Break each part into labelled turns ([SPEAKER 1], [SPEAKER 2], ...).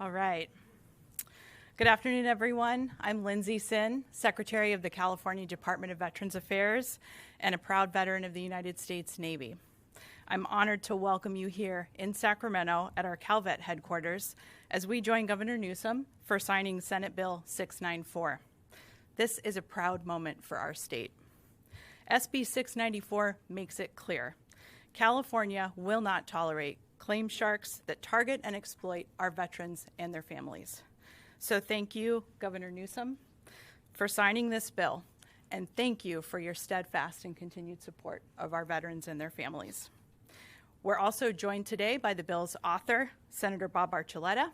[SPEAKER 1] All right. Good afternoon, everyone. I'm Lindsey, Secretary of the California Department of Veterans Affairs and a proud veteran of the United States Navy. I'm honored to welcome you here in Sacramento at our CalVet headquarters as we join Governor Newsom for signing Senate Bill 694. This is a proud moment for our state. SB 694 makes it clear. California will not tolerate claim sharks that target and exploit our veterans and their families. So thank you, Governor Newsom, for signing this bill, and thank you for your steadfast and continued support of our veterans and their families. We're also joined today by the bill's author, Senator Bob Archuleta,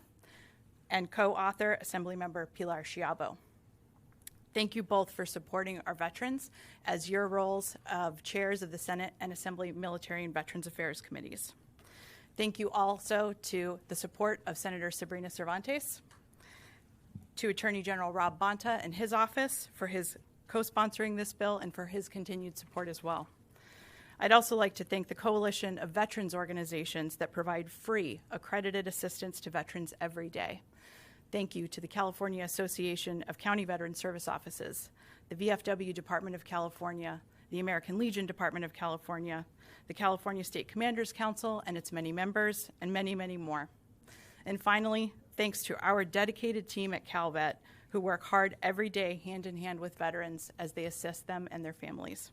[SPEAKER 1] and co-author, Assemblymember Pilar Schiavo. Thank you both for supporting our veterans as your roles of chairs of the Senate and Assembly Military and Veterans Affairs Committees. Thank you also to the support of Senator Sabrina Cervantes, to Attorney General Rob Bonta and his office for his co-sponsoring this bill and for his continued support as well. I'd also like to thank the coalition of veterans organizations that provide free, accredited assistance to veterans every day. Thank you to the California Association of County Veteran Service Offices, the VFW Department of California, the American Legion Department of California, the California State Commanders Council and its many members, and many, many more. And finally, thanks to our dedicated team at CalVet who work hard every day hand in hand with veterans as they assist them and their families.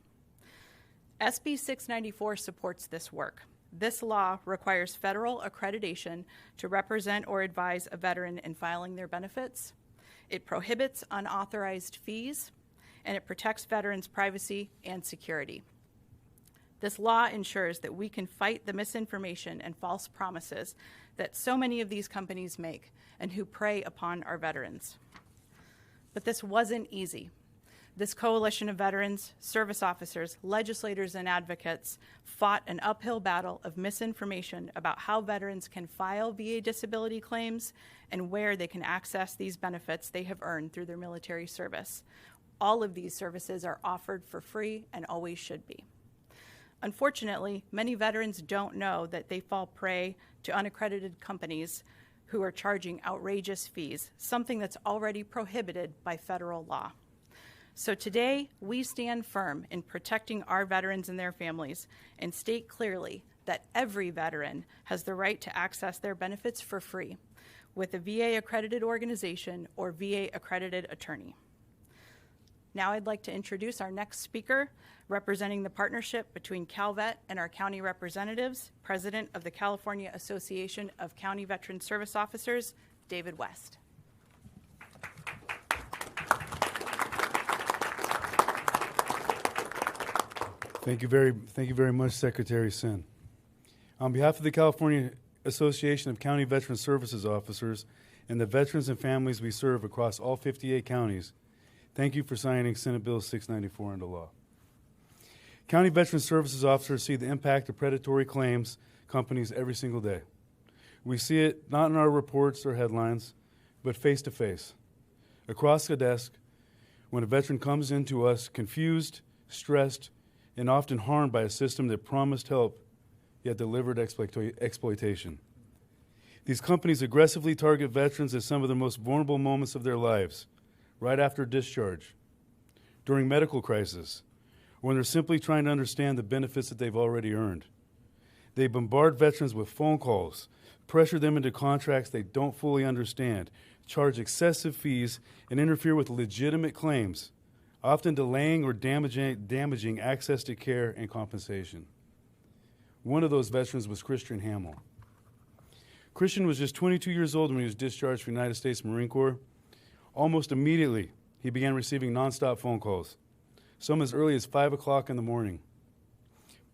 [SPEAKER 1] SB 694 supports this work. This law requires federal accreditation to represent or advise a veteran in filing their benefits. It prohibits unauthorized fees, and it protects veterans' privacy and security. This law ensures that we can fight the misinformation and false promises that so many of these companies make and who prey upon our veterans. But this wasn't easy. This coalition of veterans, service officers, legislators, and advocates fought an uphill battle of misinformation about how veterans can file VA disability claims and where they can access these benefits they have earned through their military service. All of these services are offered for free and always should be. Unfortunately, many veterans don't know that they fall prey to unaccredited companies who are charging outrageous fees, something that's already prohibited by federal law. So today, we stand firm in protecting our veterans and their families and state clearly that every veteran has the right to access their benefits for free with a VA-accredited organization or VA-accredited attorney. Now I'd like to introduce our next speaker, representing the partnership between CalVet and our county representatives, President of the California Association of County Veteran Service Officers, David West.
[SPEAKER 2] Thank you very much, Secretary Sin. On behalf of the California Association of County Veteran Services Officers and the veterans and families we serve across all 58 counties, thank you for signing Senate Bill 694 into law. County Veteran Services Officers see the impact of predatory claims companies every single day. We see it not in our reports or headlines, but face to face, across the desk, when a veteran comes into us confused, stressed, and often harmed by a system that promised help, yet delivered exploitation. These companies aggressively target veterans at some of the most vulnerable moments of their lives, right after discharge, during medical crisis, or when they're simply trying to understand the benefits that they've already earned. They bombard veterans with phone calls, pressure them into contracts they don't fully understand, charge excessive fees, and interfere with legitimate claims, often delaying or damaging access to care and compensation. One of those veterans was Christian Hamill. Christian was just 22 years old when he was discharged from the United States Marine Corps. Almost immediately, he began receiving nonstop phone calls, some as early as 5 o'clock in the morning,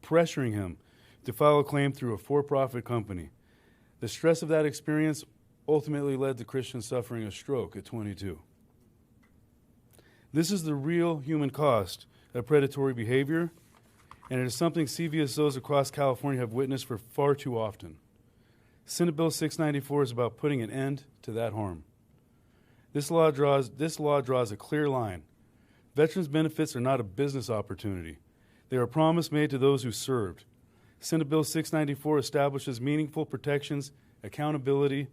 [SPEAKER 2] pressuring him to file a claim through a for-profit company. The stress of that experience ultimately led to Christian suffering a stroke at 22. This is the real human cost of predatory behavior, and it is something CVSOs across California have witnessed for far too often. Senate Bill 694 is about putting an end to that harm. This law draws a clear line. Veterans benefits are not a business opportunity. They are a promise made to those who served. Senate Bill 694 establishes meaningful protections, accountability,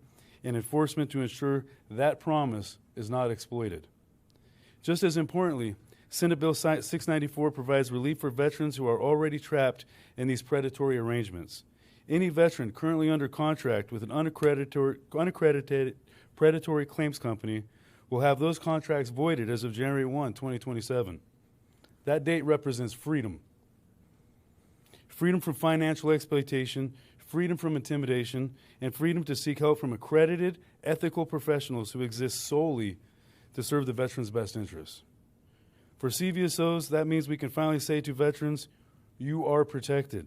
[SPEAKER 2] and enforcement to ensure that promise is not exploited. Just as importantly, Senate Bill 694 provides relief for veterans who are already trapped in these predatory arrangements. Any veteran currently under contract with an unaccredited predatory claims company will have those contracts voided as of January 1, 2027. That date represents freedom. Freedom from financial exploitation, freedom from intimidation, and freedom to seek help from accredited, ethical professionals who exist solely to serve the veterans' best interests. For CVSOs, that means we can finally say to veterans, you are protected,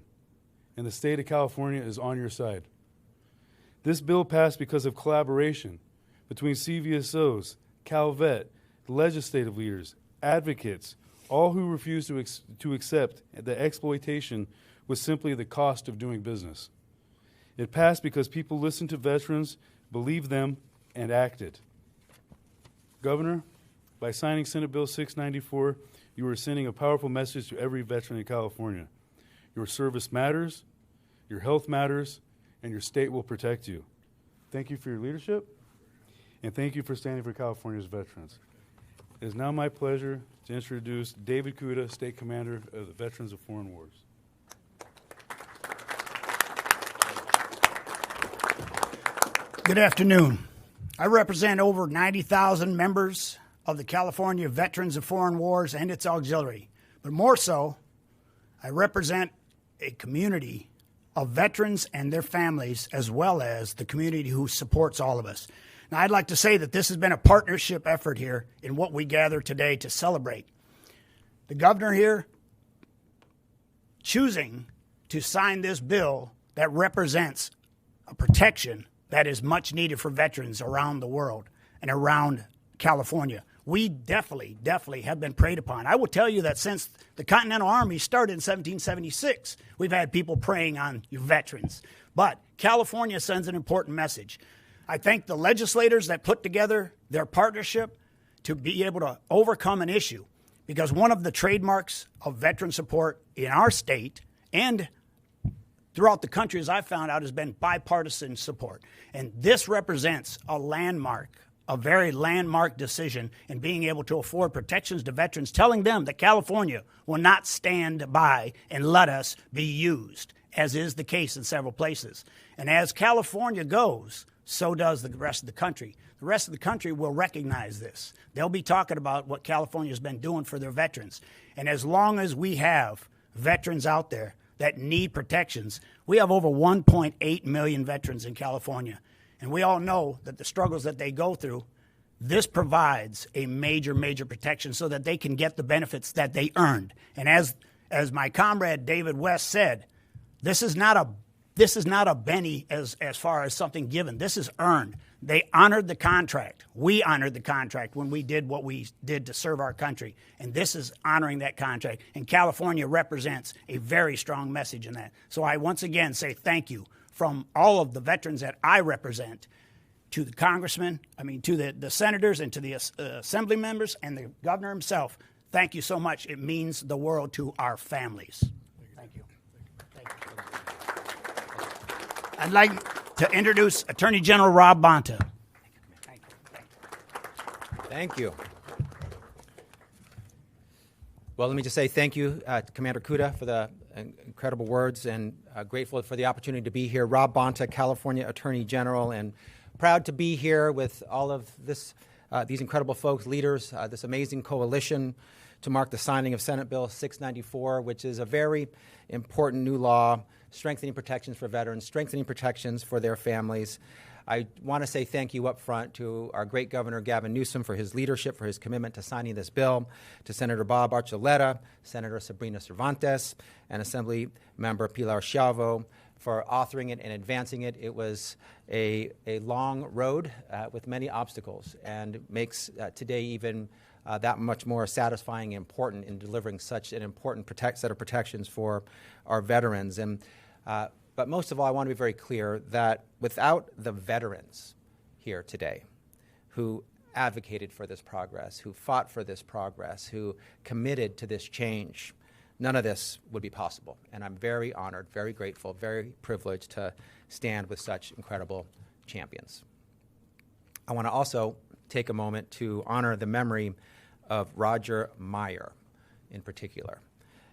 [SPEAKER 2] and the state of California is on your side. This bill passed because of collaboration between CVSOs, CalVet, legislative leaders, advocates, all who refused to accept that exploitation was simply the cost of doing business. It passed because people listened to veterans, believed them, and acted. Governor, by signing Senate Bill 694, you are sending a powerful message to every veteran in California. Your service matters, your health matters, and your state will protect you. Thank you for your leadership, and thank you for standing for California's veterans. It is now my pleasure to introduce David Kuda, State Commander of the Veterans of Foreign Wars.
[SPEAKER 3] Good afternoon. I represent over 90,000 members of the California Veterans of Foreign Wars and its auxiliary. But more so, I represent a community of veterans and their families, as well as the community who supports all of us. Now, I'd like to say that this has been a partnership effort here in what we gather today to celebrate. The governor here choosing to sign this bill that represents a protection that is much needed for veterans around the world and around California. We definitely have been preyed upon. I will tell you that since the Continental Army started in 1776, we've had people preying on your veterans. But California sends an important message. I thank the legislators that put together their partnership to be able to overcome an issue, because one of the trademarks of veteran support in our state and throughout the country, as I found out, has been bipartisan support. And this represents a landmark, a very landmark decision in being able to afford protections to veterans, telling them that California will not stand by and let us be used, as is the case in several places. And as California goes, so does the rest of the country. The rest of the country will recognize this. They'll be talking about what California has been doing for their veterans. And as long as we have veterans out there that need protections, we have over 1.8 million veterans in California. And we all know that the struggles that they go through, this provides a major protection so that they can get the benefits that they earned. And as my comrade David West said, this is not a Benny as far as something given. This is earned. They honored the contract. We honored the contract when we did what we did to serve our country. And this is honoring that contract. And California represents a very strong message in that. So I once again say thank you from all of the veterans that I represent to the congressmen, to the senators and to the assembly members and the governor himself. Thank you so much. It means the world to our families. Thank you. I'd like to introduce Attorney General Rob Bonta.
[SPEAKER 4] Thank you. Well, let me just say thank you to Commander Kuda for the incredible words, and grateful for the opportunity to be here. Rob Bonta, California Attorney General, and proud to be here with all of these incredible folks, leaders, this amazing coalition to mark the signing of Senate Bill 694, which is a very important new law strengthening protections for veterans, strengthening protections for their families. I want to say thank you up front to our great Governor Gavin Newsom for his leadership, for his commitment to signing this bill, to Senator Bob Archuleta, Senator Sabrina Cervantes, and Assembly Member Pilar Chavo for authoring it and advancing it. It was a long road with many obstacles, and makes today even that much more satisfying and important in delivering such an important set of protections for our veterans. But most of all, I want to be very clear that without the veterans here today who advocated for this progress, who fought for this progress, who committed to this change, none of this would be possible. And I'm very honored, very grateful, very privileged to stand with such incredible champions. I want to also take a moment to honor the memory of Roger Meyer in particular,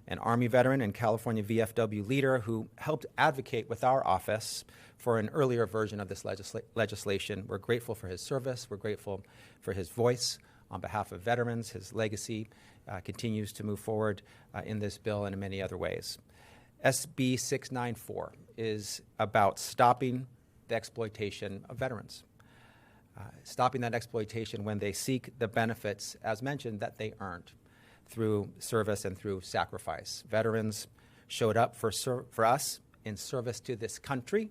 [SPEAKER 4] an Army veteran and California VFW leader who helped advocate with our office for an earlier version of this legislation. We're grateful for his service. We're grateful for his voice on behalf of veterans. His legacy continues to move forward in this bill and in many other ways. SB 694 is about stopping the exploitation of veterans, stopping that exploitation when they seek the benefits, as mentioned, that they earned through service and through sacrifice. Veterans showed up for us in service to this country,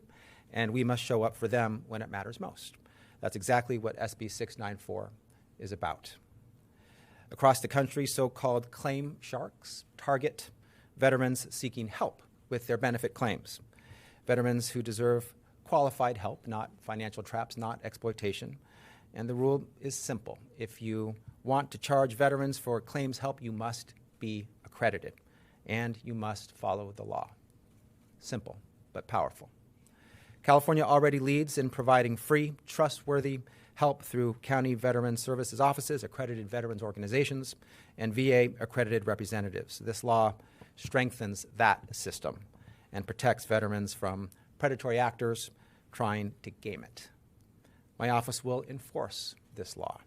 [SPEAKER 4] and we must show up for them when it matters most. That's exactly what SB 694 is about. Across the country, so-called claim sharks target veterans seeking help with their benefit claims, veterans who deserve qualified help, not financial traps, not exploitation. And the rule is simple. If you want to charge veterans for claims help, you must be accredited, and you must follow the law. Simple, but powerful. California already leads in providing free, trustworthy help through county veteran services offices, accredited veterans organizations, and VA accredited representatives. This law strengthens that system and protects veterans from predatory actors trying to game it. My office will enforce this law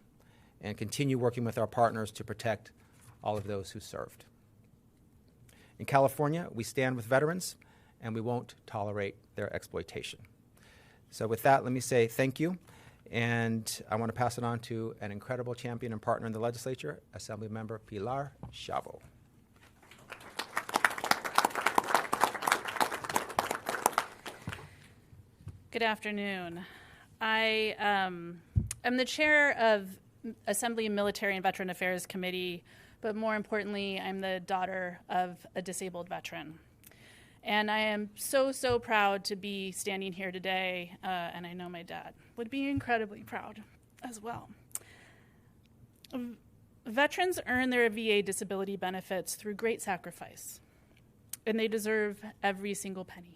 [SPEAKER 4] and continue working with our partners to protect all of those who served. In California, we stand with veterans, and we won't tolerate their exploitation. So with that, let me say thank you, and I want to pass it on to an incredible champion and partner in the legislature, Assemblymember Pilar Chavo.
[SPEAKER 1] Good afternoon. I am the chair of Assembly Military and Veteran Affairs Committee, but more importantly, I'm the daughter of a disabled veteran. And I am so, so proud to be standing here today, and I know my dad would be incredibly proud as well. Veterans earn their VA disability benefits through great sacrifice, and they deserve every single penny.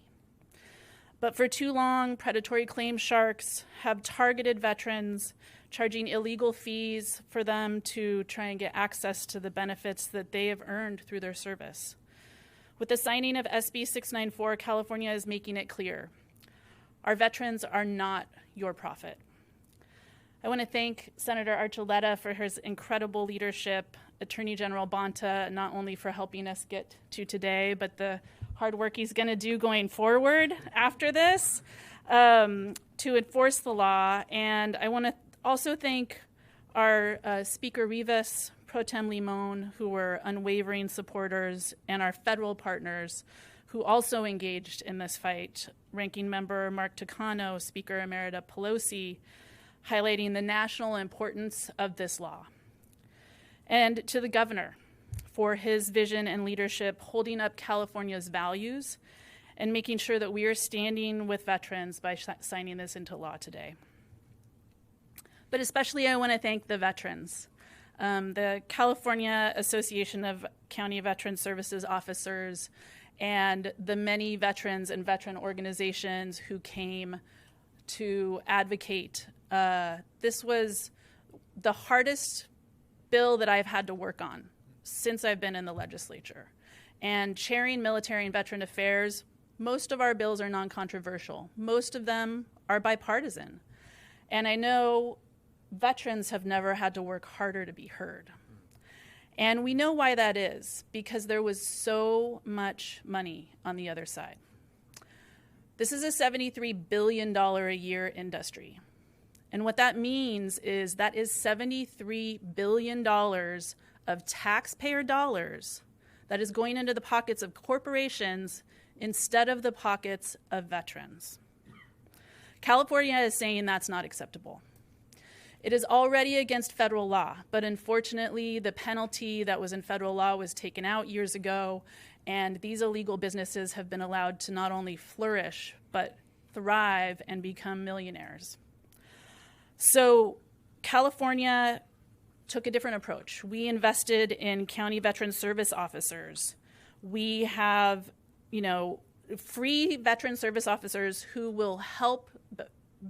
[SPEAKER 1] But for too long, predatory claim sharks have targeted veterans, charging illegal fees for them to try and get access to the benefits that they have earned through their service. With the signing of SB 694, California is making it clear. Our veterans are not your profit. I want to thank Senator Archuleta for his incredible leadership, Attorney General Bonta, not only for helping us get to today, but the hard work he's going to do going forward after this to enforce the law. And I want to also thank our Speaker Rivas, Pro Tem Limon, who were unwavering supporters, and our federal partners who also engaged in this fight, Ranking Member Mark Takano, Speaker Emerita Pelosi, highlighting the national importance of this law. And to the governor for his vision and leadership, holding up California's values and making sure that we are standing with veterans by signing this into law today. But especially I want to thank the veterans. The California Association of County Veteran Services Officers and the many veterans and veteran organizations who came to advocate. This was the hardest bill that I've had to work on since I've been in the legislature. And chairing military and veteran affairs, most of our bills are non-controversial. Most of them are bipartisan. And I know veterans have never had to work harder to be heard. And we know why that is, because there was so much money on the other side. This is a $73 billion a year industry. And what that means is that is $73 billion of taxpayer dollars that is going into the pockets of corporations instead of the pockets of veterans. California is saying that's not acceptable. It is already against federal law, but unfortunately the penalty that was in federal law was taken out years ago, and these illegal businesses have been allowed to not only flourish, but thrive and become millionaires. So California took a different approach. We invested in county veteran service officers. We have, free veteran service officers who will help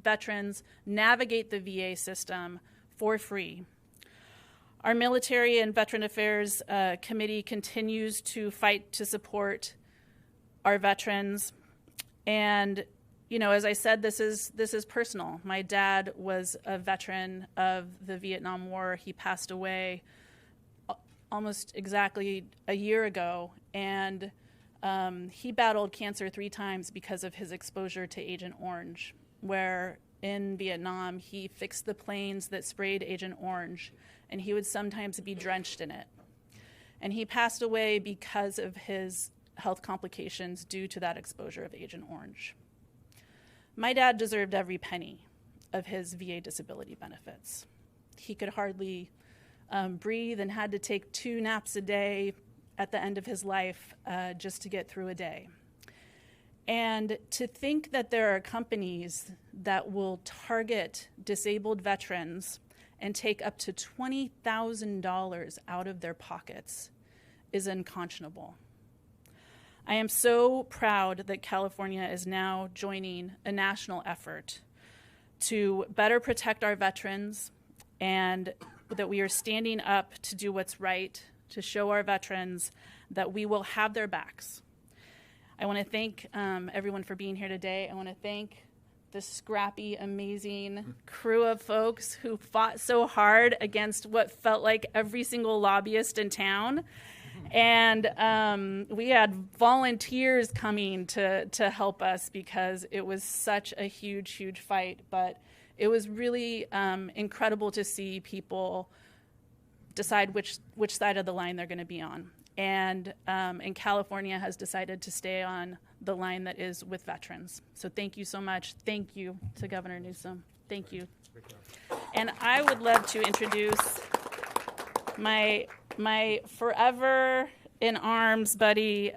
[SPEAKER 1] veterans navigate the VA system for free. Our Military and Veteran Affairs Committee continues to fight to support our veterans. And, you know, as I said, this is personal. My dad was a veteran of the Vietnam War. He passed away almost exactly a year ago, and he battled cancer 3 times because of his exposure to Agent Orange, where in Vietnam he fixed the planes that sprayed Agent Orange, and he would sometimes be drenched in it. And he passed away because of his health complications due to that exposure of Agent Orange. My dad deserved every penny of his VA disability benefits. He could hardly breathe and had to take 2 naps a day at the end of his life just to get through a day. And to think that there are companies that will target disabled veterans and take up to $20,000 out of their pockets is unconscionable. I am so proud that California is now joining a national effort to better protect our veterans, and that we are standing up to do what's right, to show our veterans that we will have their backs. I want to thank everyone for being here today. I want to thank the scrappy, amazing crew of folks who fought so hard against what felt like every single lobbyist in town. And we had volunteers coming to help us because it was such a huge, huge fight. But it was really incredible to see people decide which side of the line they're going to be on. And California has decided to stay on the line that is with veterans. So thank you so much. Thank you to Governor Newsom. Thank you. And I would love to introduce my forever in arms buddy,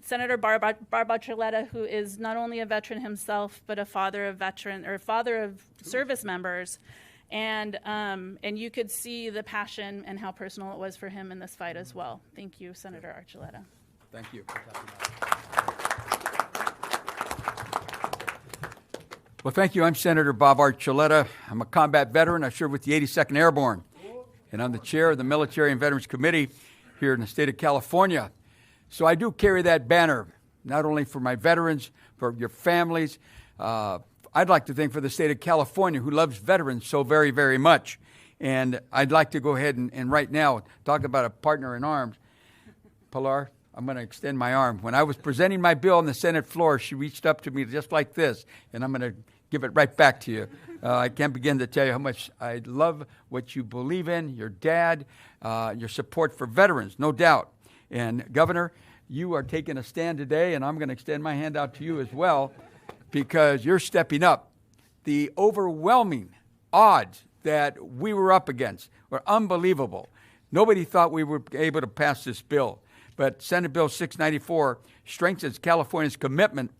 [SPEAKER 1] Senator Barbour-Chiletta, who is not only a veteran himself, but a father of service members. And you could see the passion and how personal it was for him in this fight as well. Thank you, Senator Archuleta.
[SPEAKER 5] Thank you. Well, thank you. I'm Senator Bob Archuleta. I'm a combat veteran. I served with the 82nd Airborne, and I'm the chair of the Military and Veterans Committee here in the state of California. So I do carry that banner, not only for my veterans, for your families. I'd like to thank for the state of California, who loves veterans so very, very much. And I'd like to go ahead and right now talk about a partner in arms. Pilar, I'm going to extend my arm. When I was presenting my bill on the Senate floor, she reached up to me just like this, and I'm going to give it right back to you. I can't begin to tell you how much I love what you believe in, your dad, your support for veterans, no doubt. And Governor, you are taking a stand today, and I'm going to extend my hand out to you as well, because you're stepping up. The overwhelming odds that we were up against were unbelievable. Nobody thought we were able to pass this bill. But Senate Bill 694 strengthens California's commitment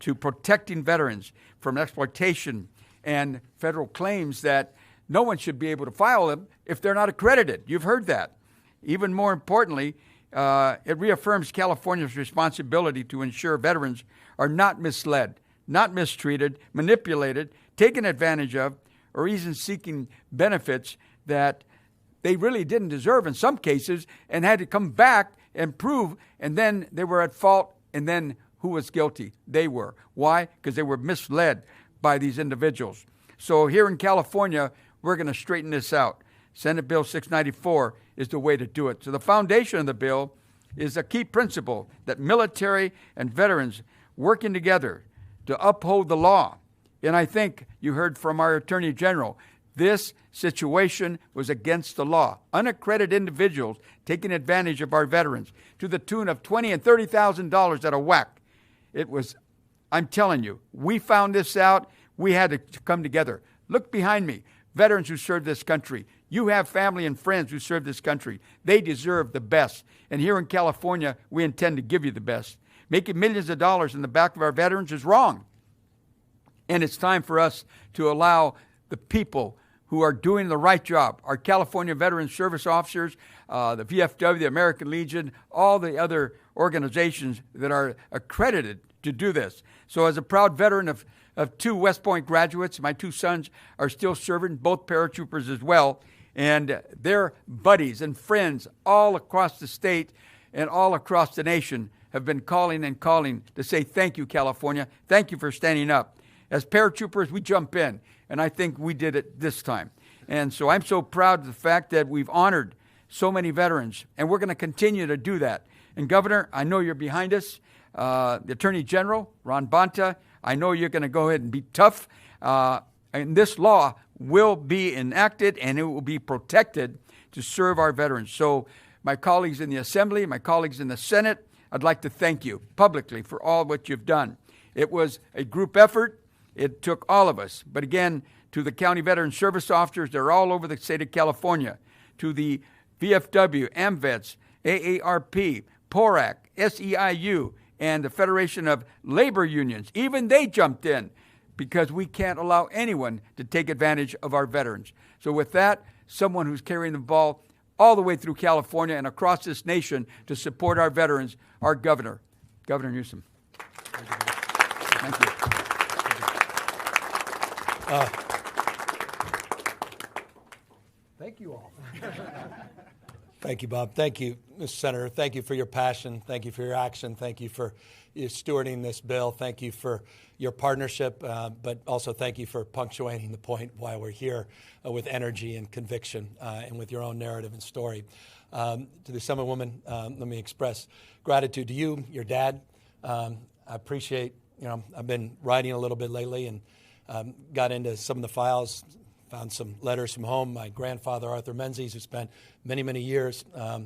[SPEAKER 5] to protecting veterans from exploitation and federal claims that no one should be able to file them if they're not accredited. You've heard that. Even more importantly, it reaffirms California's responsibility to ensure veterans are not misled, not mistreated, manipulated, taken advantage of, or even seeking benefits that they really didn't deserve in some cases and had to come back and prove, and then they were at fault, and then who was guilty? They were. Why? Because they were misled by these individuals. So here in California, we're going to straighten this out. Senate Bill 694 is the way to do it. So the foundation of the bill is a key principle that military and veterans working together to uphold the law. And I think you heard from our Attorney General, this situation was against the law. Unaccredited individuals taking advantage of our veterans to the tune of $20,000 and $30,000 at a whack. It was, I'm telling you, we found this out. We had to come together. Look behind me. Veterans who served this country. You have family and friends who served this country. They deserve the best. And here in California, we intend to give you the best. Making millions of dollars in the back of our veterans is wrong. And it's time for us to allow the people who are doing the right job. Our California Veteran Service Officers, the VFW, the American Legion, all the other organizations that are accredited to do this. So as a proud veteran of 2 West Point graduates, my 2 sons are still serving, both paratroopers as well, and their buddies and friends all across the state and all across the nation have been calling and calling to say thank you, California. Thank you for standing up. As paratroopers, we jump in, and I think we did it this time. And so I'm so proud of the fact that we've honored so many veterans, and we're going to continue to do that. And Governor, I know you're behind us. The Attorney General, Ron Bonta, I know you're going to go ahead and be tough. And this law will be enacted, and it will be protected to serve our veterans. So my colleagues in the Assembly, my colleagues in the Senate, I'd like to thank you publicly for all what you've done. It was a group effort. It took all of us. But again, to the County Veteran Service Officers, they're all over the state of California, to the VFW, AMVETS, AARP, PORAC, SEIU, and the Federation of Labor Unions. Even they jumped in because we can't allow anyone to take advantage of our veterans. So with that, someone who's carrying the ball all the way through California and across this nation to support our veterans, our governor, Governor Newsom. Thank you.
[SPEAKER 6] Thank you all. Thank you, Bob. Thank you, Mr. Senator. Thank you for your passion. Thank you for your action. Thank you for stewarding this bill. Thank you for your partnership, but also thank you for punctuating the point why we're here with energy and conviction and with your own narrative and story. To the Assemblywoman, let me express gratitude to you, your dad. I appreciate, I've been writing a little bit lately and got into some of the files, found some letters from home. My grandfather, Arthur Menzies, who spent many, many years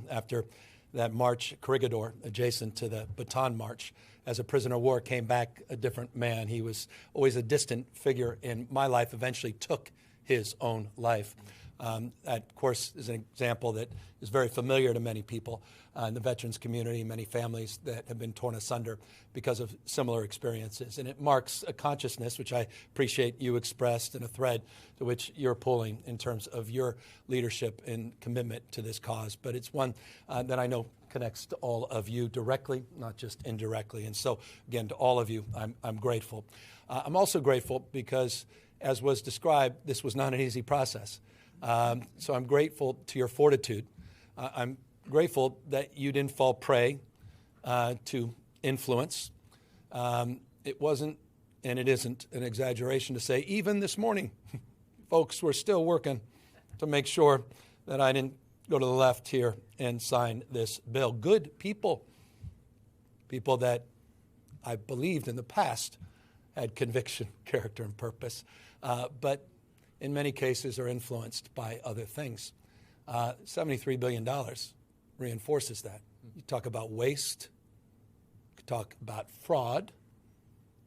[SPEAKER 6] after that march, Corregidor, adjacent to the Bataan March, as a prisoner of war, came back a different man. He was always a distant figure in my life, eventually took his own life. That, of course, is an example that is very familiar to many people in the veterans community, many families that have been torn asunder because of similar experiences. And it marks a consciousness, which I appreciate you expressed, and a thread to which you're pulling in terms of your leadership and commitment to this cause. But it's one that I know connects to all of you directly, not just indirectly. And so, again, to all of you, I'm grateful. I'm also grateful because, as was described, this was not an easy process. So I'm grateful to your fortitude. I'm grateful that you didn't fall prey to influence. It wasn't, and it isn't, an exaggeration to say, even this morning, folks were still working to make sure that I didn't go to the left here and sign this bill. Good people, people that I believed in the past had conviction, character, and purpose, but in many cases are influenced by other things. $73 billion reinforces that. You talk about waste, you talk about fraud,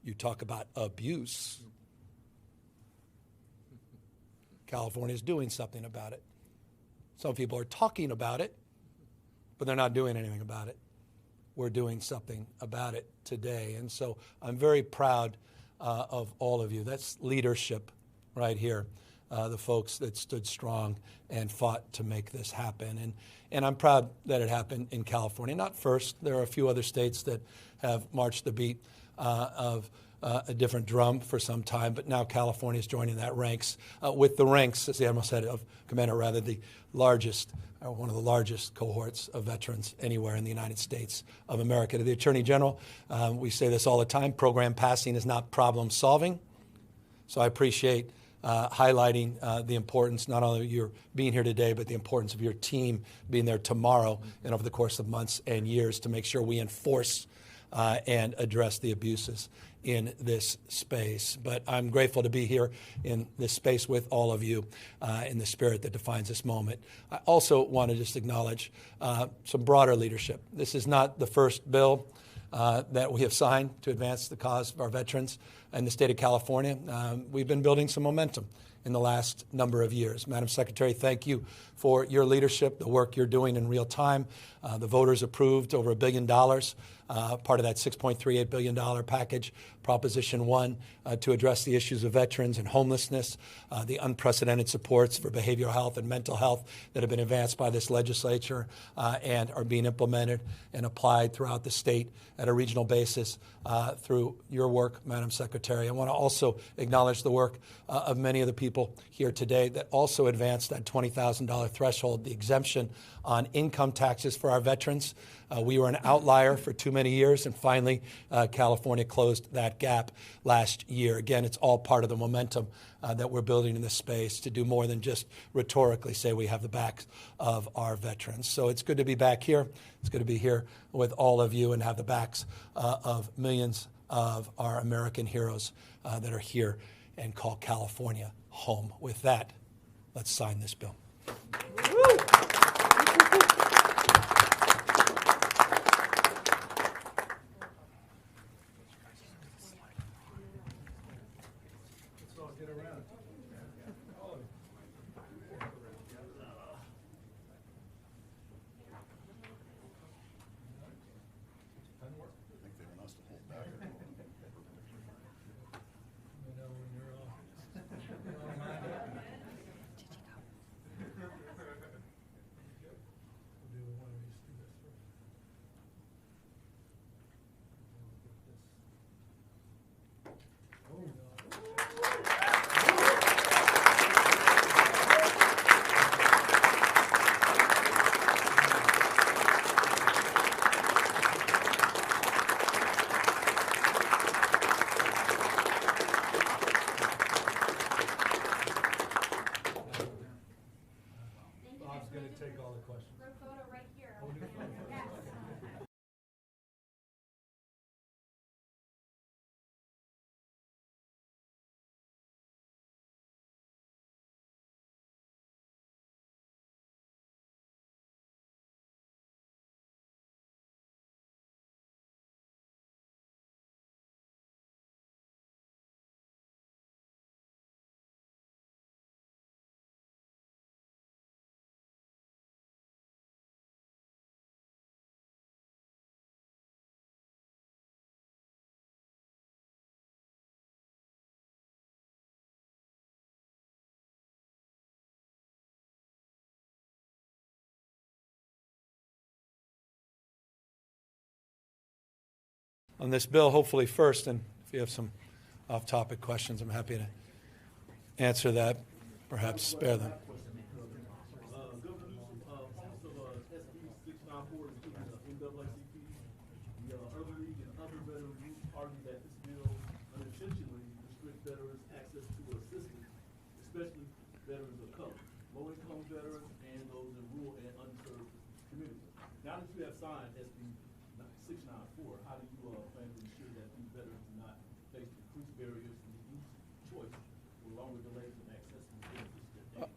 [SPEAKER 6] you talk about abuse. California is doing something about it. Some people are talking about it, but they're not doing anything about it. We're doing something about it today. And so I'm very proud of all of you. That's leadership right here. The folks that stood strong and fought to make this happen. And I'm proud that it happened in California. Not first. There are a few other states that have marched the beat of a different drum for some time, but now California is joining that ranks with the ranks, as the Admiral said, of Commander, rather the largest, one of the largest cohorts of veterans anywhere in the United States of America. To the Attorney General, we say this all the time, program passing is not problem solving. So I appreciate highlighting the importance, not only of your being here today, but the importance of your team being there tomorrow and over the course of months and years to make sure we enforce and address the abuses in this space. But I'm grateful to be here in this space with all of you in the spirit that defines this moment. I also want to just acknowledge some broader leadership. This is not the first bill that we have signed to advance the cause of our veterans in the state of California. We've been building some momentum in the last number of years. Madam Secretary, thank you for your leadership, the work you're doing in real time. The voters approved over $1 billion, part of that $6.38 billion package, Proposition 1, to address the issues of veterans and homelessness, the unprecedented supports for behavioral health and mental health that have been advanced by this legislature and are being implemented and applied throughout the state at a regional basis through your work, Madam Secretary. I want to also acknowledge the work of many of the people here today that also advanced that $20,000 threshold, the exemption on income taxes for our veterans. We were an outlier for too many years, and finally, California closed that gap last year. Again, it's all part of the momentum that we're building in this space to do more than just rhetorically say we have the backs of our veterans. So it's good to be back here. It's good to be here with all of you and have the backs of millions of our American heroes that are here and call California home. With that, let's sign this bill. On this bill, hopefully first, and if you have some off-topic questions, I'm happy to answer that, perhaps spare them.
[SPEAKER 7] Governor Newsom, SB 694 is NAACP. The Urban League and other veteran groups argue that this bill unintentionally restricts veterans' access to assistance, especially veterans of color, low-income veterans, and those in rural and unserved communities. Now that you have signed SB 694, how do you plan to ensure that these veterans do not face increased barriers to use choice or longer delays in access to benefits?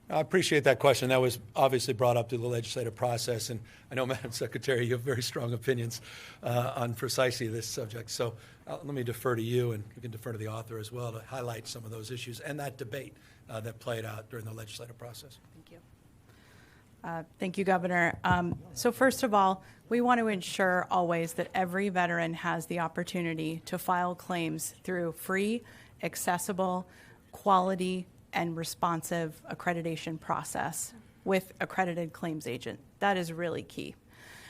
[SPEAKER 6] I appreciate that question. That was obviously brought up through the legislative process, and I know, Madam Secretary, you have very strong opinions on precisely this subject. So let me defer to you, and you can defer to the author as well to highlight some of those issues and that debate that played out during the legislative process.
[SPEAKER 1] Thank you. Thank you, Governor. So first of all, we want to ensure always that every veteran has the opportunity to file claims through free, accessible, quality, and responsive accreditation process with accredited claims agent. That is really key.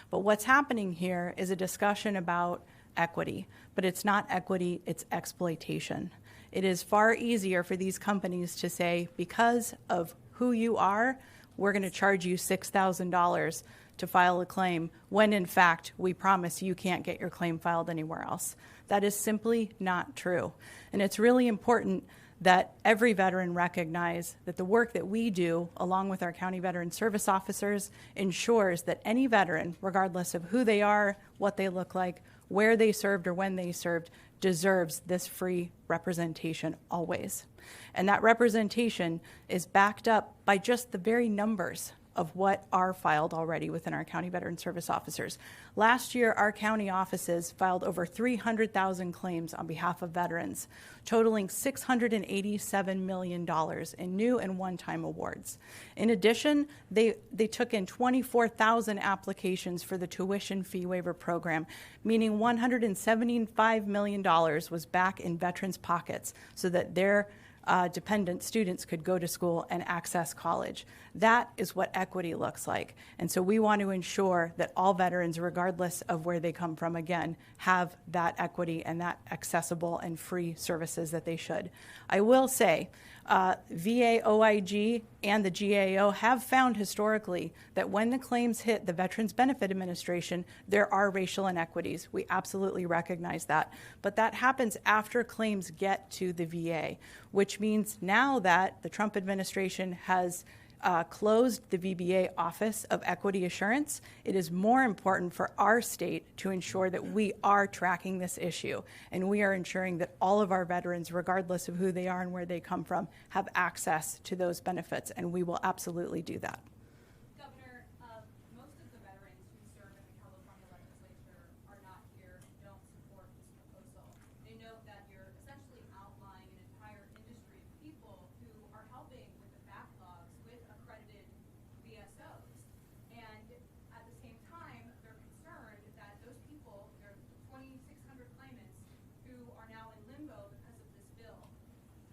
[SPEAKER 1] But what's happening here is a discussion about equity, but it's not equity, it's exploitation. It is far easier for these companies to say, because of who you are, we're going to charge you $6,000 to file a claim, when in fact we promise you can't get your claim filed anywhere else. That is simply not true. And it's really important that every veteran recognize that the work that we do, along with our county veteran service officers, ensures that any veteran, regardless of who they are, what they look like, where they served or when they served, deserves this free representation always. And that representation is backed up by just the very numbers of what are filed already within our county veteran service officers. Last year, our county offices filed over 300,000 claims on behalf of veterans, totaling $687 million in new and one-time awards. In addition, they took in 24,000 applications for the tuition fee waiver program, meaning $175 million was back in veterans' pockets so that their dependent students could go to school and access college. That is what equity looks like. And so we want to ensure that all veterans, regardless of where they come from, again, have that equity and that accessible and free services that they should. I will say, VA, OIG, and the GAO have found historically that when the claims hit the Veterans Benefit Administration, there are racial inequities. We absolutely recognize that. But that happens after claims get to the VA, which means now that the Trump administration has closed the VBA Office of Equity Assurance, it is more important for our state to ensure that we are tracking this issue and we are ensuring that all of our veterans, regardless of who they are and where they come from, have access to those benefits, and we will absolutely do that.
[SPEAKER 8] Governor, most of the veterans who serve in the California legislature are not here, don't support this proposal. They note that you're essentially outlining an entire industry of people who are helping with the backlogs with accredited VSOs. And at the same time, they're concerned that those people, there are 2,600 claimants who are now in limbo because of this bill.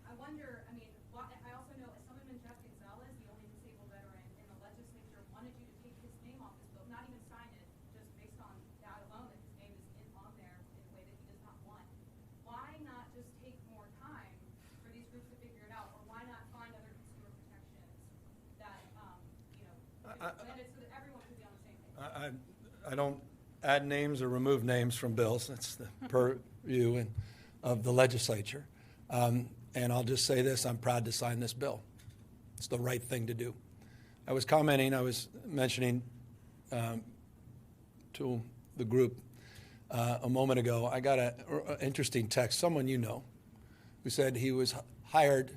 [SPEAKER 8] I wonder, I mean, I also know Assemblyman Jeff Gonzalez, the only disabled veteran in the legislature, wanted you to take his name off this bill, not even sign it, just based on that alone, that his name is on there in a way that he does not want. Why not just take more time for these groups to figure it out, or why not find other consumer protections that, landed so that everyone could be on the same page?
[SPEAKER 6] I don't add names or remove names from bills. That's the purview of the legislature. And I'll just say this, I'm proud to sign this bill. It's the right thing to do. I was mentioning to the group a moment ago, I got an interesting text, someone you know, who said he was hired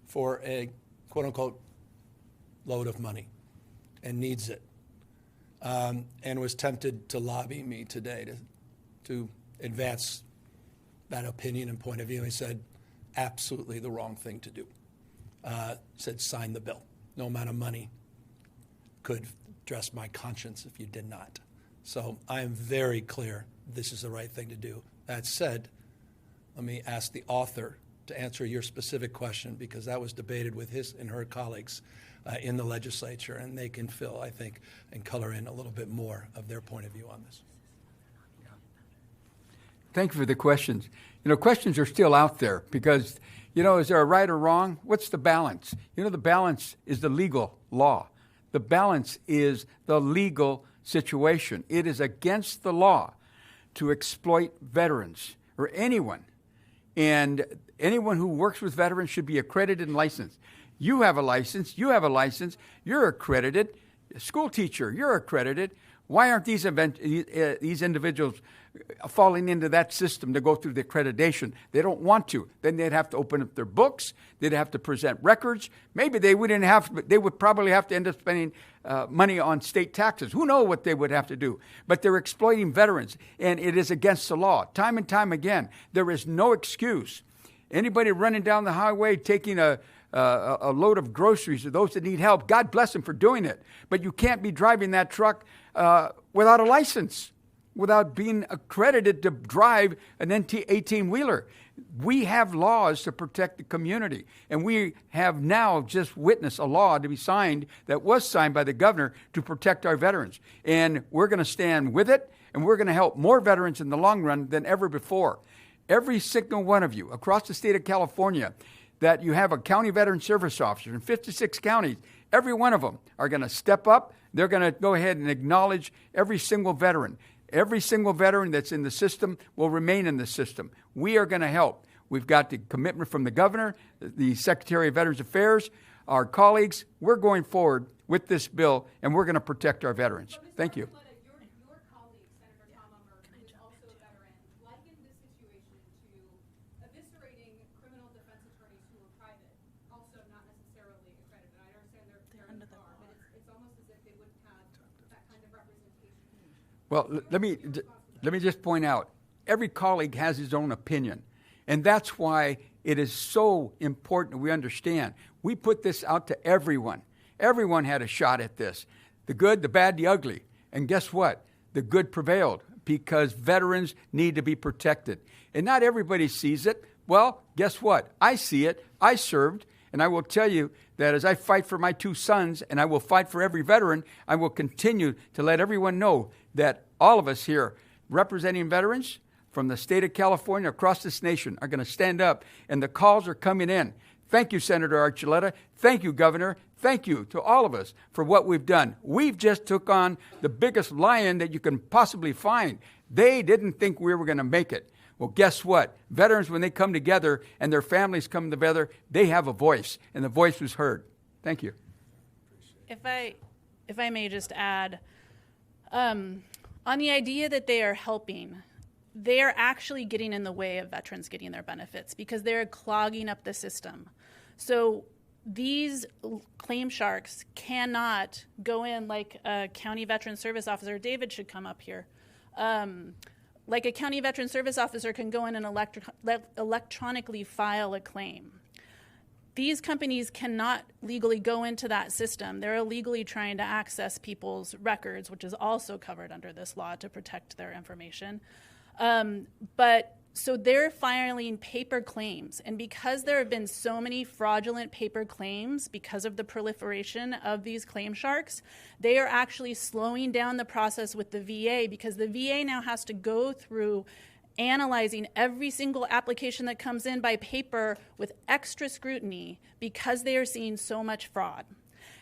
[SPEAKER 6] for a quote-unquote load of money and needs it, and was tempted to lobby me today to advance that opinion and point of view. He said, absolutely the wrong thing to do. Said, sign the bill. No amount of money could dress my conscience if you did not. So I am very clear this is the right thing to do. That said, let me ask the author to answer your specific question, because that was debated with his and her colleagues in the legislature, and they can fill, I think, and color in a little bit more of their point of view on this.
[SPEAKER 5] Thank you for the questions. Questions are still out there because, is there a right or wrong? What's the balance? The balance is the legal law. The balance is the legal situation. It is against the law to exploit veterans or anyone. And anyone who works with veterans should be accredited and licensed. You have a license. You have a license. You're accredited. School teacher, you're accredited. Why aren't these individuals falling into that system to go through the accreditation? They don't want to. Then they'd have to open up their books. They'd have to present records. Maybe they wouldn't have to. They would probably have to end up spending money on state taxes. Who knows what they would have to do? But they're exploiting veterans, and it is against the law. Time and time again, there is no excuse. Anybody running down the highway taking a load of groceries to those that need help, God bless them for doing it. But you can't be driving that truck without a license, without being accredited to drive an 18-wheeler. We have laws to protect the community, and we have now just witnessed a law to be signed that was signed by the governor to protect our veterans. And we're going to stand with it, and we're going to help more veterans in the long run than ever before. Every single one of you across the state of California that you have a county veteran service officer in 56 counties, every one of them are going to step up. They're going to go ahead and acknowledge every single veteran. Every single veteran that's in the system will remain in the system. We are going to help. We've got the commitment from the governor, the Secretary of Veterans Affairs, our colleagues. We're going forward with this bill, and we're going to protect our veterans. Thank you.
[SPEAKER 8] Your colleague, Senator Tom Ummer, who is also a veteran, likened this situation to eviscerating criminal defense attorneys who are private, also not necessarily accredited. I understand they're in the bar, but it's almost as if
[SPEAKER 5] Well, let me just point out, every colleague has his own opinion, and that's why it is so important that we understand. We put this out to everyone. Everyone had a shot at this, the good, the bad, the ugly. And guess what? The good prevailed because veterans need to be protected. And not everybody sees it. Well, guess what? I see it. I served. And I will tell you that as I fight for my 2 sons, and I will fight for every veteran, I will continue to let everyone know that all of us here representing veterans from the state of California across this nation are going to stand up, and the calls are coming in. Thank you, Senator Archuleta. Thank you, Governor. Thank you to all of us for what we've done. We've just took on the biggest lion that you can possibly find. They didn't think we were going to make it. Well, guess what? Veterans, when they come together and their families come together, they have a voice, and the voice was heard. Thank you.
[SPEAKER 1] If I may just add, on the idea that they are helping, they are actually getting in the way of veterans getting their benefits because they're clogging up the system. So these claim sharks cannot go in like a county veteran service officer. David should come up here. Like a county veteran service officer can go in and electronically file a claim. These companies cannot legally go into that system. They're illegally trying to access people's records, which is also covered under this law to protect their information. So they're filing paper claims. And because there have been so many fraudulent paper claims because of the proliferation of these claim sharks, they are actually slowing down the process with the VA because the VA now has to go through analyzing every single application that comes in by paper with extra scrutiny because they are seeing so much fraud.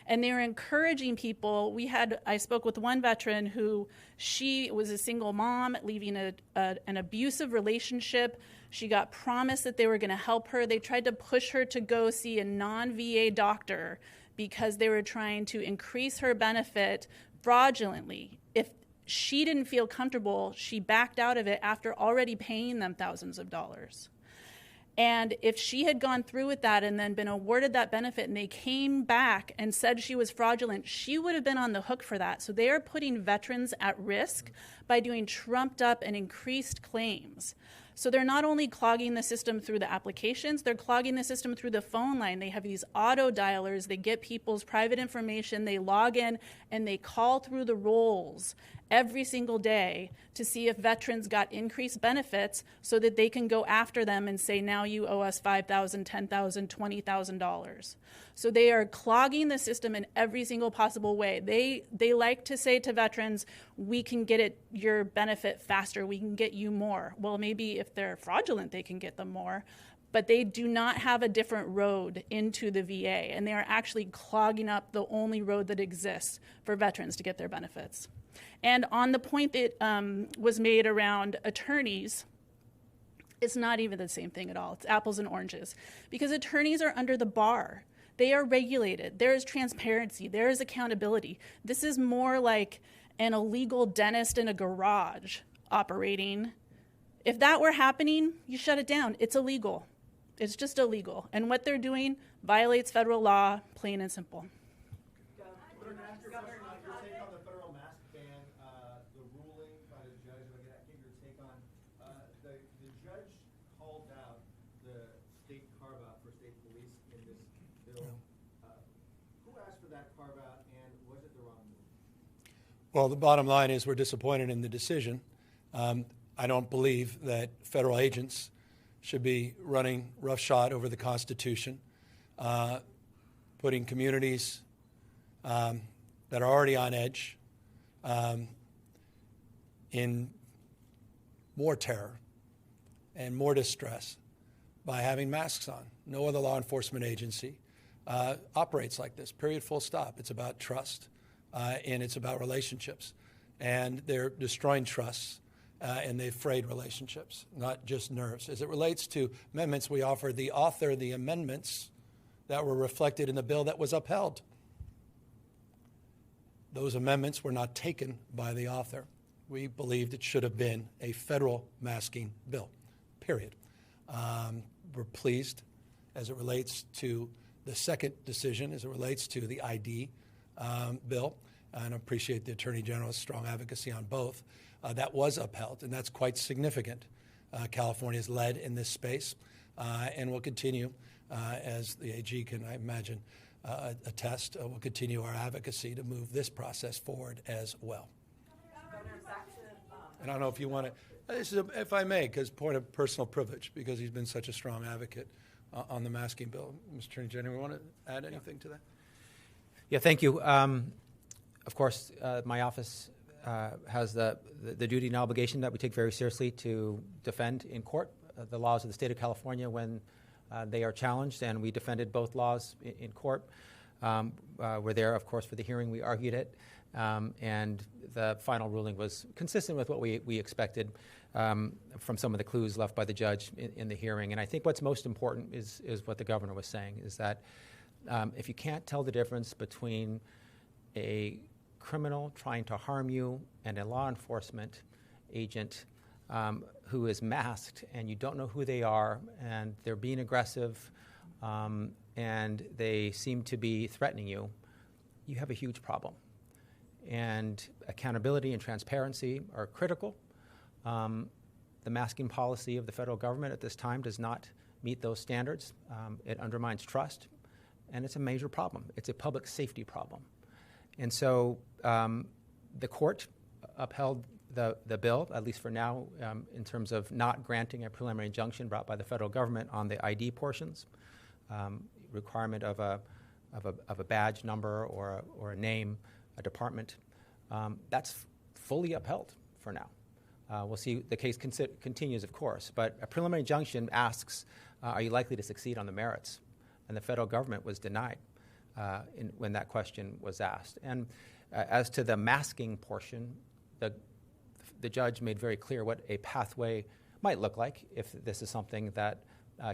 [SPEAKER 1] And they're encouraging people. I spoke with one veteran who she was a single mom leaving an abusive relationship. She got promised that they were going to help her. They tried to push her to go see a non-VA doctor because they were trying to increase her benefit fraudulently. If she didn't feel comfortable, she backed out of it after already paying them thousands of dollars. And if she had gone through with that and then been awarded that benefit and they came back and said she was fraudulent, she would have been on the hook for that. So they are putting veterans at risk by doing trumped up and increased claims. So they're not only clogging the system through the applications, they're clogging the system through the phone line. They have these auto dialers. They get people's private information. They log in and they call through the rolls every single day to see if veterans got increased benefits so that they can go after them and say, now you owe us $5,000, $10,000, $20,000. So they are clogging the system in every single possible way. They like to say to veterans, we can get your benefit faster, we can get you more. Well, maybe if they're fraudulent, they can get them more. But they do not have a different road into the VA, and they are actually clogging up the only road that exists for veterans to get their benefits. And on the point that was made around attorneys, it's not even the same thing at all. It's apples and oranges. Because attorneys are under the bar. They are regulated. There is transparency. There is accountability. This is more like an illegal dentist in a garage operating. If that were happening, you shut it down. It's illegal. It's just illegal. And what they're doing violates federal law, plain and simple.
[SPEAKER 6] Well, the bottom line is we're disappointed in the decision. I don't believe that federal agents should be running roughshod over the Constitution, putting communities that are already on edge in more terror and more distress by having masks on. No other law enforcement agency operates like this, period, full stop. It's about trust. And it's about relationships. And they're destroying trusts, and they've frayed relationships, not just nerves. As it relates to amendments, we offered the author the amendments that were reflected in the bill that was upheld. Those amendments were not taken by the author. We believed it should have been a federal masking bill, period. We're pleased as it relates to the second decision, as it relates to the ID bill, and I appreciate the Attorney General's strong advocacy on both. That was upheld, and that's quite significant. California has led in this space and will continue, as the AG can, I imagine, attest, will continue our advocacy to move this process forward as well. And I don't know if you want to, this is if I may, because point of personal privilege, because he's been such a strong advocate on the masking bill. Mr. Attorney General, want to add anything to that?
[SPEAKER 4] Yeah, thank you. Of course, my office has the duty and obligation that we take very seriously to defend in court the laws of the state of California when they are challenged, and we defended both laws in court. We're there, of course, for the hearing. We argued it, and the final ruling was consistent with what we expected from some of the clues left by the judge in the hearing. And I think what's most important is what the governor was saying, is that if you can't tell the difference between a criminal trying to harm you and a law enforcement agent who is masked and you don't know who they are and they're being aggressive and they seem to be threatening you, you have a huge problem. And accountability and transparency are critical. The masking policy of the federal government at this time does not meet those standards. It undermines trust, and it's a major problem. It's a public safety problem. And so the court upheld the bill, at least for now, in terms of not granting a preliminary injunction brought by the federal government on the ID portions, requirement of a badge number or a name, a department. That's fully upheld for now. We'll see. The case continues, of course, but a preliminary injunction asks, are you likely to succeed on the merits? And the federal government was denied when that question was asked. And as to the masking portion, the judge made very clear what a pathway might look like if this is something that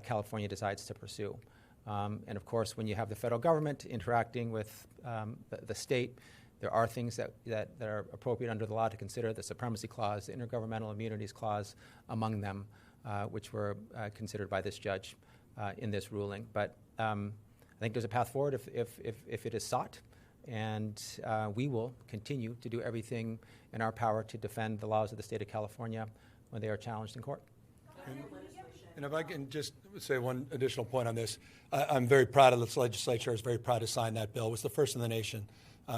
[SPEAKER 4] California decides to pursue. And of course, when you have the federal government interacting with the state, there are things that are appropriate under the law to consider, the Supremacy Clause, the Intergovernmental Immunities Clause among them, which were considered by this judge in this ruling. But I think there's a path forward if it is sought, and we will continue to do everything in our power to defend the laws of the state of California when they are challenged in court.
[SPEAKER 6] And if I can just say one additional point on this, I'm very proud of this legislature. I was very proud to sign that bill. It was the first in the nation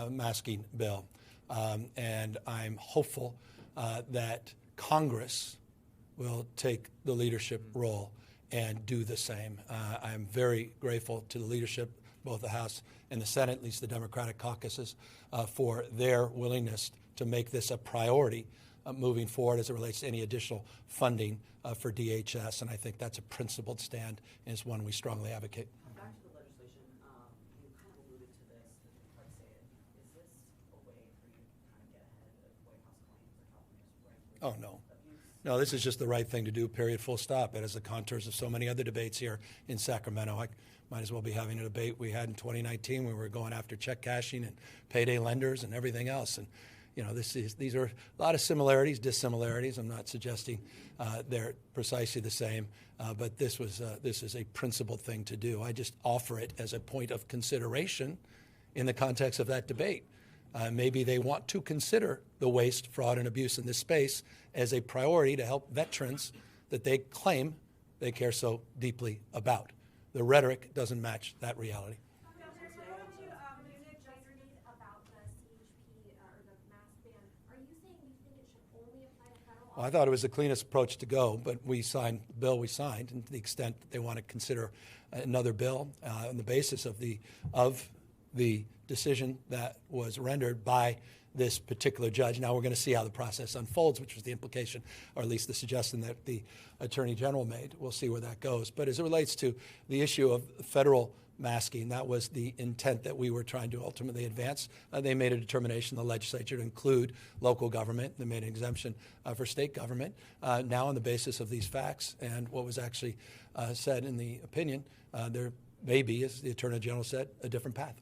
[SPEAKER 6] masking bill. And I'm hopeful that Congress will take the leadership role and do the same. I'm very grateful to the leadership, both the House and the Senate, at least the Democratic caucuses, for their willingness to make this a priority moving forward as it relates to any additional funding for DHS. And I think that's a principled stand and is one we strongly advocate.
[SPEAKER 9] Back to the legislation, you kind of alluded to this, but didn't quite say it. Is this a way for you to kind of get ahead of White House claims or California's right?
[SPEAKER 6] Oh, no. No, this is just the right thing to do, period, full stop. It has the contours of so many other debates here in Sacramento. I might as well be having a debate we had in 2019 when we were going after check cashing and payday lenders and everything else. And, you know, these are a lot of similarities, dissimilarities. I'm not suggesting they're precisely the same, but this is a principled thing to do. I just offer it as a point of consideration in the context of that debate. Maybe they want to consider the waste, fraud, and abuse in this space as a priority to help veterans that they claim they care so deeply about. The rhetoric doesn't match that reality. Well, I thought it was the cleanest approach to go, but we signed the bill we signed, and to the extent that they want to consider another bill on the basis of the decision that was rendered by this particular judge. Now we're going to see how the process unfolds, which was the implication, or at least the suggestion that the Attorney General made. We'll see where that goes. But as it relates to the issue of federal masking, that was the intent that we were trying to ultimately advance. They made a determination, the legislature, to include local government. They made an exemption for state government. Now on the basis of these facts and what was actually said in the opinion, there may be, as the Attorney General said, a different path.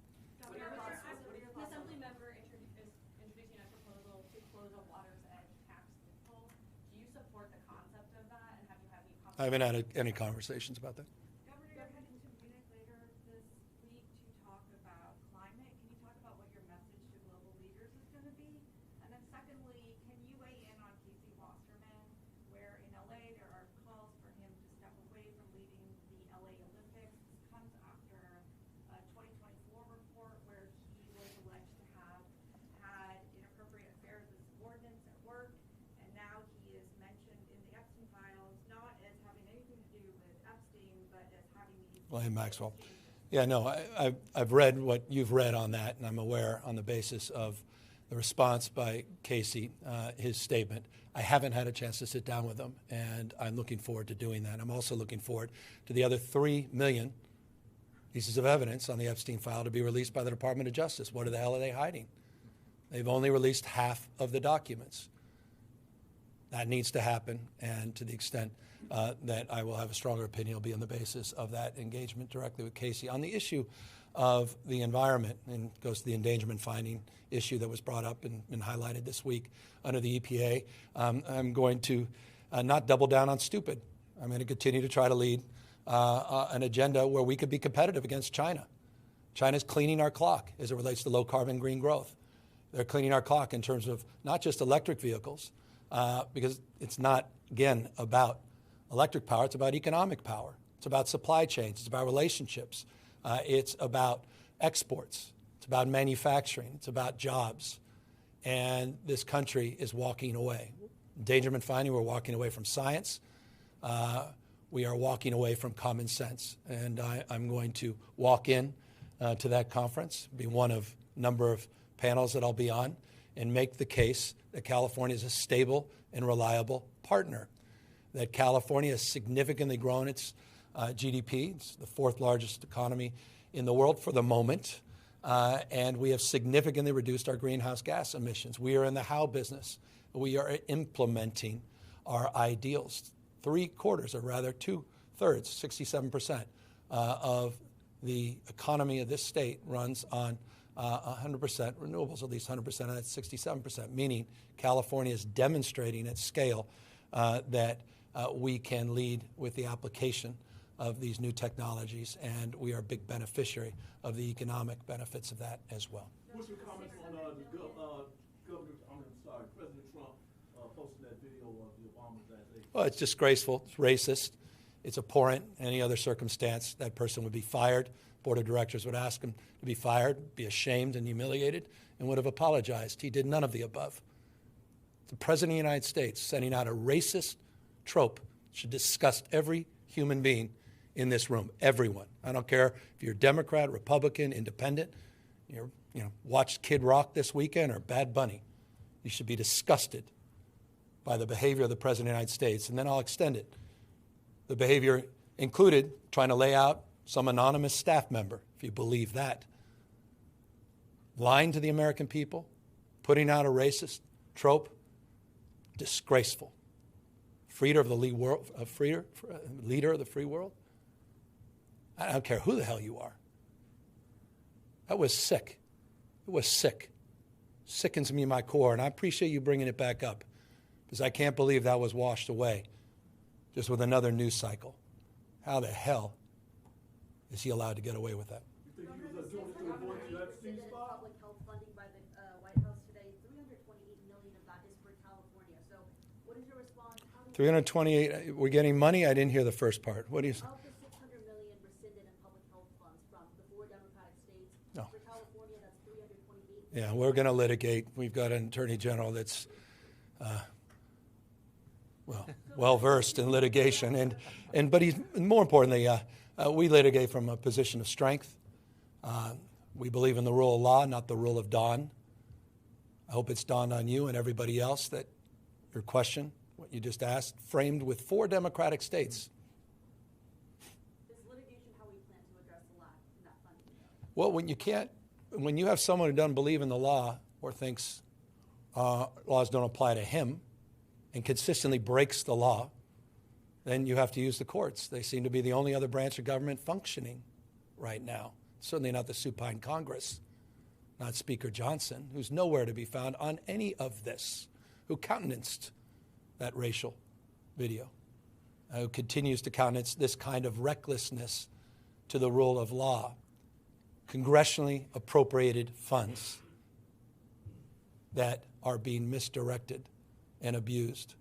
[SPEAKER 6] I haven't had any conversations about that.
[SPEAKER 8] Governor, you're heading to Munich later this week to talk about climate. Can you talk about what your message to global leaders
[SPEAKER 6] William Maxwell. Yeah, no, I've read what you've read on that, and I'm aware on the basis of the response by Casey, his statement. I haven't had a chance to sit down with him, and I'm looking forward to doing that. I'm also looking forward to the other 3 million pieces of evidence on the Epstein file to be released by the Department of Justice. What the hell are they hiding? They've only released half of the documents. That needs to happen, and to the extent that I will have a stronger opinion, will be on the basis of that engagement directly with Casey. On the issue of the environment, and goes to the endangerment finding issue that was brought up and highlighted this week under the EPA, I'm going to not double down on stupid. I'm going to continue to try to lead an agenda where we could be competitive against China. China's cleaning our clock as it relates to low-carbon green growth. They're cleaning our clock in terms of not just electric vehicles, because it's not, again, about electric power. It's about economic power. It's about supply chains. It's about relationships. It's about exports. It's about manufacturing. It's about jobs. And this country is walking away. Endangerment finding, we're walking away from science. We are walking away from common sense. And I'm going to walk in to that conference, be one of a number of panels that I'll be on, and make the case that California is a stable and reliable partner, that California has significantly grown its GDP. It's the 4th largest economy in the world for the moment, and we have significantly reduced our greenhouse gas emissions. We are in the how business. We are implementing our ideals. 3/4, or rather 2/3, 67% of the economy of this state runs on 100% renewables, at least 100% of that 67%, meaning California is demonstrating at scale that we can lead with the application of these new technologies, and we are a big beneficiary of the economic benefits of that as well.
[SPEAKER 7] What's your comments on President Trump posting that video of the Obamas that day?
[SPEAKER 6] Well, it's disgraceful. It's racist. It's abhorrent. Any other circumstance, that person would be fired. Board of directors would ask him to be fired, be ashamed and humiliated, and would have apologized. He did none of the above. The President of the United States sending out a racist trope should disgust every human being in this room, everyone. I don't care if you're Democrat, Republican, Independent, watched Kid Rock this weekend or Bad Bunny. You should be disgusted by the behavior of the President of the United States. And then I'll extend it. The behavior included trying to lay out some anonymous staff member, if you believe that, lying to the American people, putting out a racist trope, disgraceful. Leader of the free world. I don't care who the hell you are. That was sick. It was sick. Sickens me in my core, and I appreciate you bringing it back up, because I can't believe that was washed away just with another news cycle. How the hell is he allowed to get away with that?
[SPEAKER 7] You think he was doing it to avoid the Epstein spot?
[SPEAKER 10] Public health funding by the White House today, $328 million of that is for California. So what is your response?
[SPEAKER 6] 328, we're getting money? I didn't hear the first part. What do you say?
[SPEAKER 10] Of the $600 million rescinded in public health funds from the 4 Democratic states,
[SPEAKER 6] No.
[SPEAKER 10] for California, that's $328 million.
[SPEAKER 6] Yeah, we're going to litigate. We've got an attorney general that's well-versed in litigation, but he's more importantly, we litigate from a position of strength. We believe in the rule of law, not the rule of dawn. I hope it's dawned on you and everybody else that your question, what you just asked, framed with 4 Democratic states.
[SPEAKER 10] Is litigation how we plan to address the lack in that funding?
[SPEAKER 6] Well, when you have someone who doesn't believe in the law or thinks laws don't apply to him and consistently breaks the law, then you have to use the courts. They seem to be the only other branch of government functioning right now. Certainly not the supine Congress, not Speaker Johnson, who's nowhere to be found on any of this, who countenanced that racial video, who continues to countenance this kind of recklessness to the rule of law, congressionally appropriated funds that are being misdirected and abused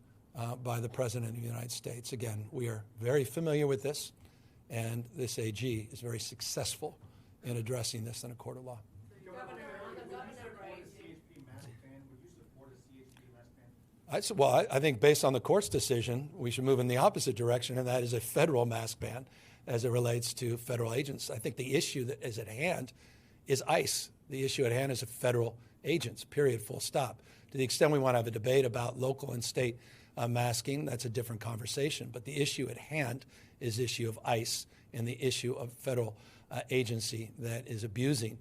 [SPEAKER 6] by the President of the United States. Again, we are very familiar with this, and this AG is very successful in addressing this in a court of law. I think based on the court's decision, we should move in the opposite direction, and that is a federal mask ban. as it relates to federal agents. I think the issue that is at hand is ICE. The issue at hand is federal agents, period, full stop. To the extent we want to have a debate about local and state masking, that's a different conversation. But the issue at hand is the issue of ICE and the issue of federal agency that is abusing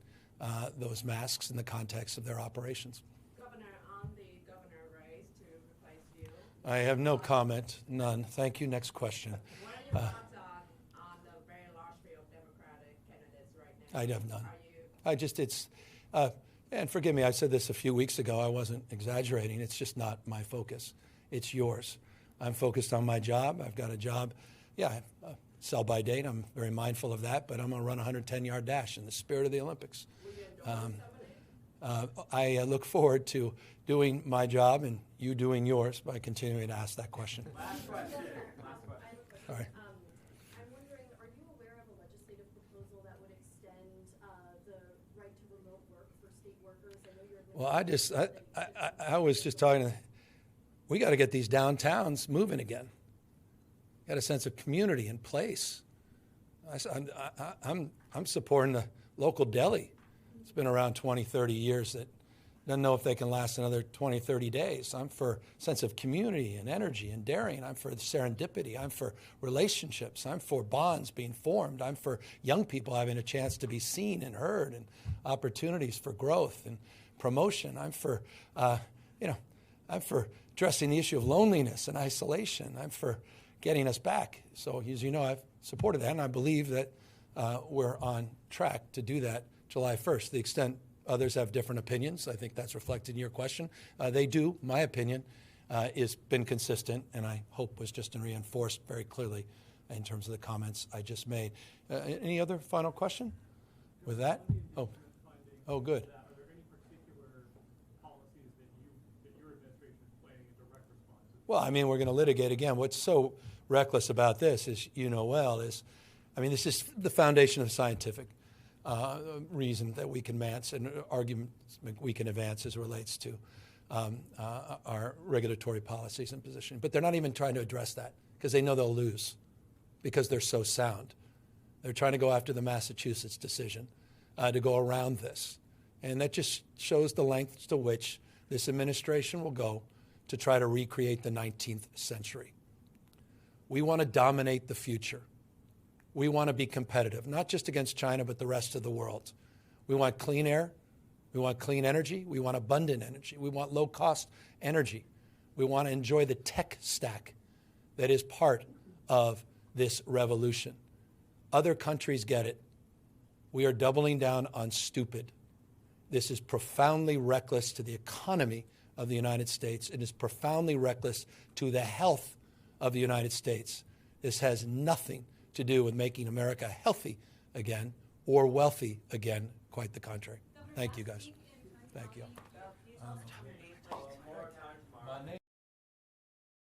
[SPEAKER 6] those masks in the context of their operations.
[SPEAKER 9] Governor, on the governor race to replace you.
[SPEAKER 6] I have no comment, none. Thank you. Next question.
[SPEAKER 9] What are your thoughts on the very large field of Democratic candidates right now?
[SPEAKER 6] I have none.
[SPEAKER 9] Are you?
[SPEAKER 6] It's, and forgive me, I said this a few weeks ago. I wasn't exaggerating. It's just not my focus. It's yours. I'm focused on my job. I've got a job. Yeah, sell by date. I'm very mindful of that, but I'm going to run a 110-yard dash in the spirit of the Olympics. I look forward to doing my job and you doing yours by continuing to ask that question.
[SPEAKER 10] Last question.
[SPEAKER 6] All right.
[SPEAKER 10] I'm wondering, are you aware of a legislative proposal that would extend the right to remote work for state workers? I know you're
[SPEAKER 6] Well, I was just talking to, we got to get these downtowns moving again. Got a sense of community and place. I'm supporting the local deli. It's been around 20, 30 years that doesn't know if they can last another 20, 30 days. I'm for sense of community and energy and daring. I'm for serendipity. I'm for relationships. I'm for bonds being formed. I'm for young people having a chance to be seen and heard and opportunities for growth and promotion. I'm for, I'm for addressing the issue of loneliness and isolation. I'm for getting us back. So as you know, I've supported that, and I believe that we're on track to do that July 1st. To the extent others have different opinions, I think that's reflected in your question. They do. My opinion has been consistent, and I hope was just reinforced very clearly in terms of the comments I just made. Any other final question with that? Oh, good.
[SPEAKER 7] Are there any particular policies that your administration is planning in direct response to?
[SPEAKER 6] Well, I mean, we're going to litigate again. What's so reckless about this, as you know well, is, I mean, this is the foundation of scientific reason that we can advance and arguments we can advance as it relates to our regulatory policies and position. But they're not even trying to address that because they know they'll lose because they're so sound. They're trying to go after the Massachusetts decision to go around this. And that just shows the lengths to which this administration will go to try to recreate the 19th century. We want to dominate the future. We want to be competitive, not just against China, but the rest of the world. We want clean air. We want clean energy. We want abundant energy. We want low-cost energy. We want to enjoy the tech stack that is part of this revolution. Other countries get it. We are doubling down on stupid. This is profoundly reckless to the economy of the United States. It is profoundly reckless to the health of the United States. This has nothing to do with making America healthy again or wealthy again. Quite the contrary. Thank you, guys. Thank you.